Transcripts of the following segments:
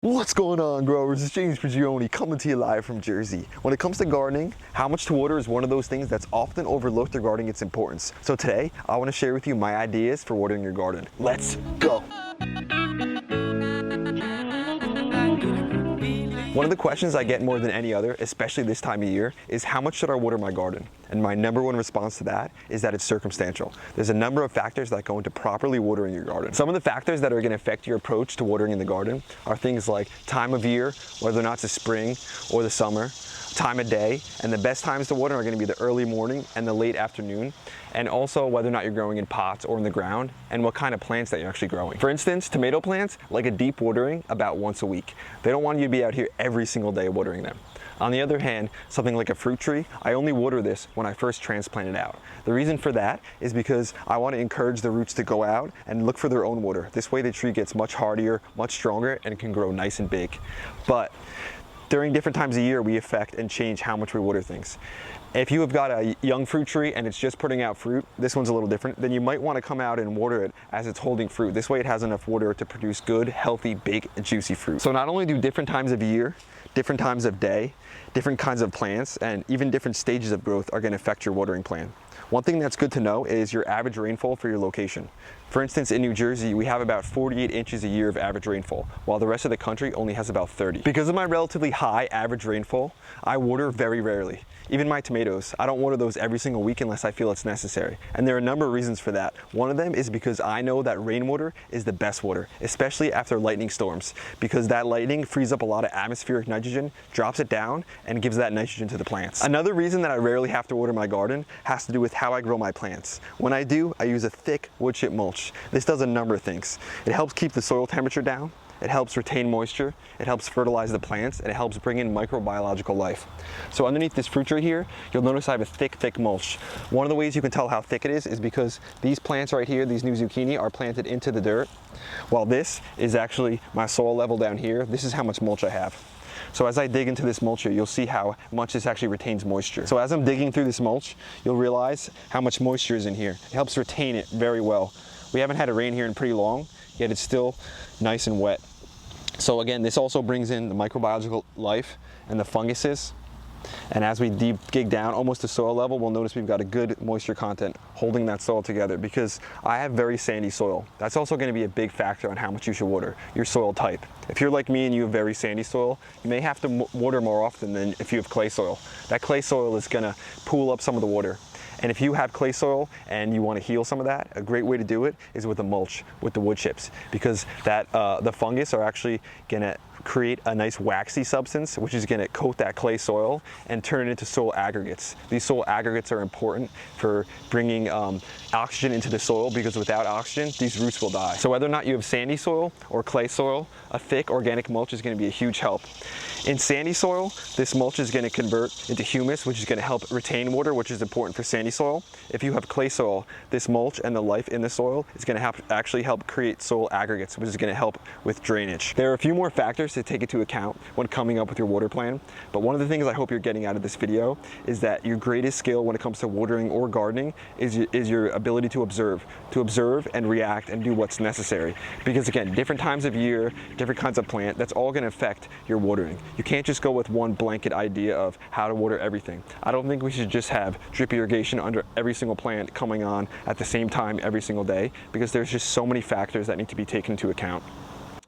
What's going on, growers? It's James Prigioni coming to you live from Jersey. When it comes to gardening, how much to water is one of those things that's often overlooked regarding its importance. So today, I want to share with you my ideas for watering your garden. Let's go! One of the questions I get more than any other, especially this time of year, is how much should I water my garden? And my number one response to that is that it's circumstantial. There's a number of factors that go into properly watering your garden. Some of the factors that are going to affect your approach to watering in the garden are things like time of year, whether or not it's the spring or the summer, time of day, and the best times to water are going to be the early morning and the late afternoon, and also whether or not you're growing in pots or in the ground, and what kind of plants that you're actually growing. For instance, tomato plants like a deep watering about once a week. They don't want you to be out here every single day watering them. On the other hand, something like a fruit tree, I only water this when I first transplant it out. The reason for that is because I want to encourage the roots to go out and look for their own water. This way the tree gets much hardier, much stronger, and can grow nice and big. But during different times of year, we affect and change how much we water things. If you have got a young fruit tree and it's just putting out fruit, this one's a little different, then you might want to come out and water it as it's holding fruit. This way it has enough water to produce good, healthy, big, juicy fruit. So not only do different times of year, different times of day, different kinds of plants, and even different stages of growth are going to affect your watering plan. One thing that's good to know is your average rainfall for your location. For instance, in New Jersey, we have about 48 inches a year of average rainfall, while the rest of the country only has about 30. Because of my relatively high average rainfall, I water very rarely. Even my tomatoes, I don't water those every single week unless I feel it's necessary. And there are a number of reasons for that. One of them is because I know that rainwater is the best water, especially after lightning storms, because that lightning frees up a lot of atmospheric nitrogen, drops it down, and gives that nitrogen to the plants. Another reason that I rarely have to water my garden has to do with how I grow my plants. When I do, I use a thick wood chip mulch. This does a number of things. It helps keep the soil temperature down, it helps retain moisture, it helps fertilize the plants, and it helps bring in microbiological life. So underneath this fruit tree here, you'll notice I have a thick mulch. One of the ways you can tell how thick it is because these plants right here, these new zucchini, are planted into the dirt, while this is actually my soil level down here. This is how much mulch I have. So as I dig into this mulch here, you'll see how much this actually retains moisture. So as I'm digging through this mulch, you'll realize how much moisture is in here. It helps retain it very well. We haven't had a rain here in pretty long, yet it's still nice and wet. So again, this also brings in the microbiological life and the funguses. And as we dig down almost to soil level, we'll notice we've got a good moisture content holding that soil together because I have very sandy soil. That's also going to be a big factor on how much you should water, your soil type. If you're like me and you have very sandy soil, you may have to water more often than if you have clay soil. That clay soil is going to pool up some of the water. And if you have clay soil and you want to heal some of that, a great way to do it is with the mulch, with the wood chips, because that the fungus are actually going to create a nice waxy substance, which is going to coat that clay soil and turn it into soil aggregates. These soil aggregates are important for bringing oxygen into the soil, because without oxygen, these roots will die. So whether or not you have sandy soil or clay soil, a thick organic mulch is going to be a huge help. In sandy soil, this mulch is going to convert into humus, which is going to help retain water, which is important for sandy soil. If you have clay soil, this mulch and the life in the soil is going to actually help create soil aggregates, which is going to help with drainage. There are a few more factors to take into account when coming up with your water plan, but one of the things I hope you're getting out of this video is that your greatest skill when it comes to watering or gardening is your ability to observe and react and do what's necessary. Because again, different times of year, different kinds of plant, that's all going to affect your watering. You can't just go with one blanket idea of how to water everything. I don't think we should just have drip irrigation under every single plant coming on at the same time every single day, because there's just so many factors that need to be taken into account.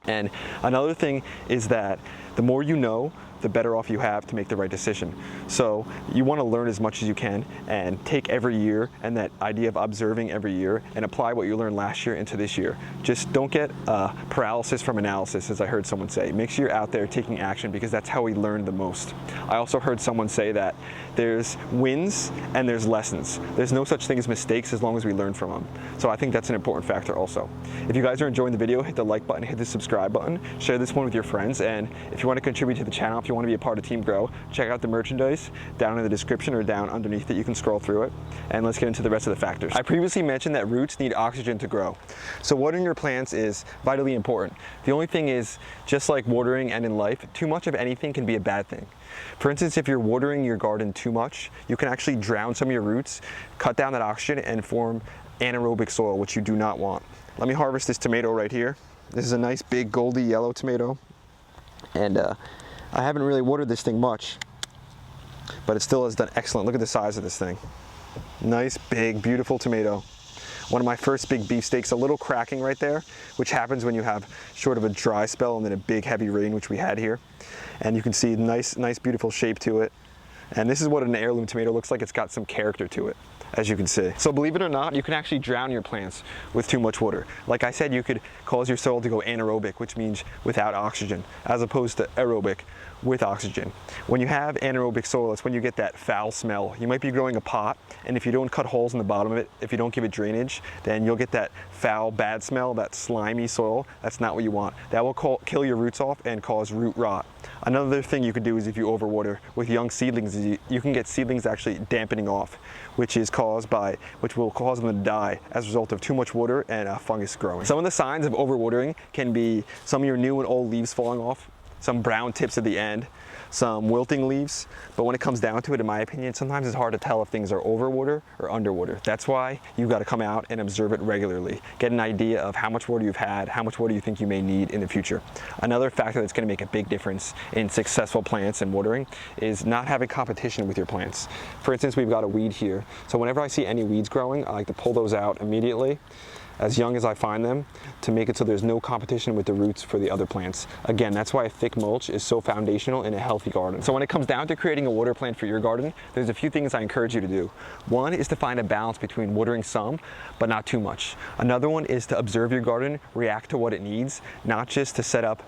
And another thing is that the more you know, the better off you have to make the right decision. So you want to learn as much as you can and take every year and that idea of observing every year and apply what you learned last year into this year. Just don't get paralysis from analysis, as I heard someone say. Make sure you're out there taking action, because that's how we learn the most. I also heard someone say that there's wins and there's lessons. There's no such thing as mistakes as long as we learn from them. So I think that's an important factor also. If you guys are enjoying the video, hit the like button, hit the subscribe button, share this one with your friends, and if you want to contribute to the channel, if you want to be a part of Team Grow, check out the merchandise down in the description or down underneath it. You can scroll through it, and let's get into the rest of the factors. I previously mentioned that roots need oxygen to grow. So watering your plants is vitally important. The only thing is, just like watering and in life, too much of anything can be a bad thing. For instance, if you're watering your garden too much, you can actually drown some of your roots, cut down that oxygen, and form anaerobic soil, which you do not want. Let me harvest this tomato right here. This is a nice big goldy yellow tomato. And I haven't really watered this thing much, but it still has done excellent. Look at the size of this thing. Nice, big, beautiful tomato. One of my first big beefsteaks, a little cracking right there, which happens when you have sort of a dry spell and then a big heavy rain, which we had here. And you can see nice, beautiful shape to it. And this is what an heirloom tomato looks like. It's got some character to it, as you can see. So believe it or not, you can actually drown your plants with too much water. Like I said, you could cause your soil to go anaerobic, which means without oxygen, as opposed to aerobic with oxygen. When you have anaerobic soil, it's when you get that foul smell. You might be growing a pot, and if you don't cut holes in the bottom of it, if you don't give it drainage, then you'll get that foul, bad smell, that slimy soil. That's not what you want. That will kill your roots off and cause root rot. Another thing you could do is if you overwater with young seedlings, you can get seedlings actually dampening off, which will cause them to die as a result of too much water and fungus growing. Some of the signs of overwatering can be some of your new and old leaves falling off, some brown tips at the end, some wilting leaves. But when it comes down to it, in my opinion, sometimes it's hard to tell if things are overwater or underwater. That's why you've got to come out and observe it regularly. Get an idea of how much water you've had, how much water you think you may need in the future. Another factor that's going to make a big difference in successful plants and watering is not having competition with your plants. For instance, we've got a weed here. So whenever I see any weeds growing, I like to pull those out immediately, as young as I find them, to make it so there's no competition with the roots for the other plants. Again, that's why a thick mulch is so foundational in a healthy garden. So when it comes down to creating a water plan for your garden, there's a few things I encourage you to do. One is to find a balance between watering some, but not too much. Another one is to observe your garden, react to what it needs, not just to set up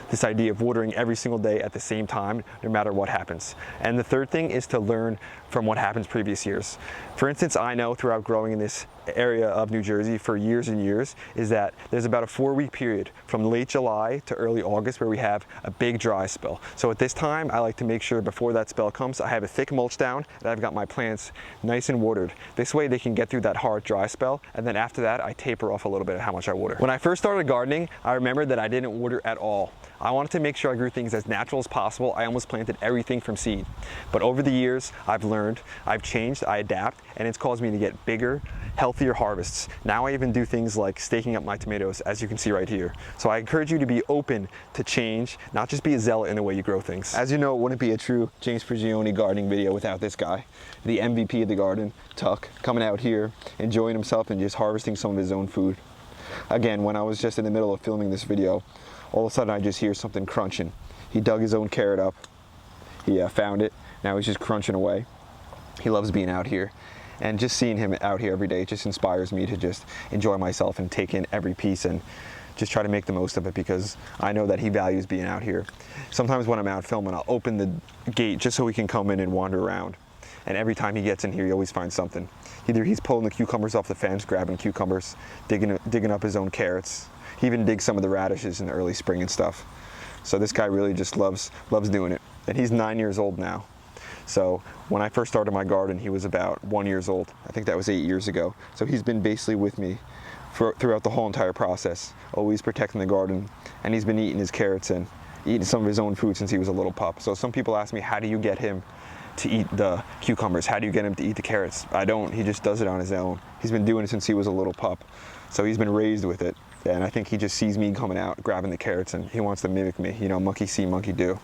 this idea of watering every single day at the same time, no matter what happens. And the third thing is to learn from what happens previous years. For instance, I know throughout growing in this area of New Jersey for years and years is that there's about a 4-week period from late July to early August where we have a big dry spell. So at this time, I like to make sure before that spell comes, I have a thick mulch down and I've got my plants nice and watered. This way they can get through that hard dry spell, and then after that, I taper off a little bit of how much I water. When I first started gardening, I remember that I didn't water at all. I wanted to make sure I grew things as natural as possible. I almost planted everything from seed. But over the years, I've learned, I've changed, I adapt, and it's caused me to get bigger, healthier harvests. Now I even do things like staking up my tomatoes, as you can see right here. So I encourage you to be open to change, not just be a zealot in the way you grow things. As you know, it wouldn't be a true James Prigioni gardening video without this guy, the MVP of the garden, Tuck, coming out here, enjoying himself and just harvesting some of his own food. Again, when I was just in the middle of filming this video, all of a sudden I just hear something crunching. He dug his own carrot up. He found it. Now he's just crunching away. He loves being out here. And just seeing him out here every day just inspires me to just enjoy myself and take in every piece and just try to make the most of it, because I know that he values being out here. Sometimes when I'm out filming, I'll open the gate just so he can come in and wander around. And every time he gets in here, he always finds something. Either he's pulling the cucumbers off the fence, grabbing cucumbers, digging up his own carrots. He even digs some of the radishes in the early spring and stuff. So this guy really just loves doing it. And he's 9 years old now. So when I first started my garden, he was about 1 year old. I think that was 8 years ago. So he's been basically with me throughout the whole entire process, always protecting the garden. And he's been eating his carrots and eating some of his own food since he was a little pup. So some people ask me, how do you get him to eat the cucumbers? How do you get him to eat the carrots? I don't. He just does it on his own. He's been doing it since he was a little pup. So he's been raised with it. And I think he just sees me coming out, grabbing the carrots, and he wants to mimic me. You know, monkey see, monkey do.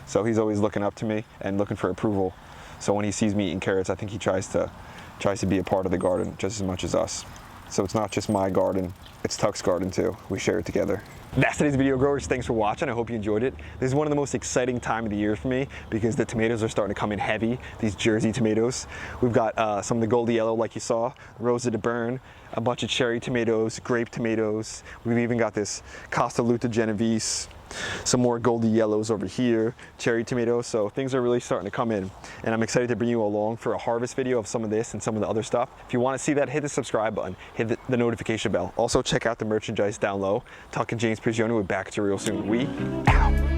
So he's always looking up to me and looking for approval. So when he sees me eating carrots, I think he tries to be a part of the garden just as much as us. So it's not just my garden, it's Tuck's garden too. We share it together. That's today's video, growers. Thanks for watching. I hope you enjoyed it. This is one of the most exciting time of the year for me because the tomatoes are starting to come in heavy, these Jersey tomatoes. We've got some of the goldy yellow like you saw, Rosa de Bern, a bunch of cherry tomatoes, grape tomatoes. We've even got this Costa Luta Genovese, some more goldy yellows over here, cherry tomatoes. So things are really starting to come in, and I'm excited to bring you along for a harvest video of some of this and some of the other stuff. If you want to see that, hit the subscribe button, hit the notification bell. Also check out the merchandise down low. Tuck and James Prigioni, we're back to you real soon. We out.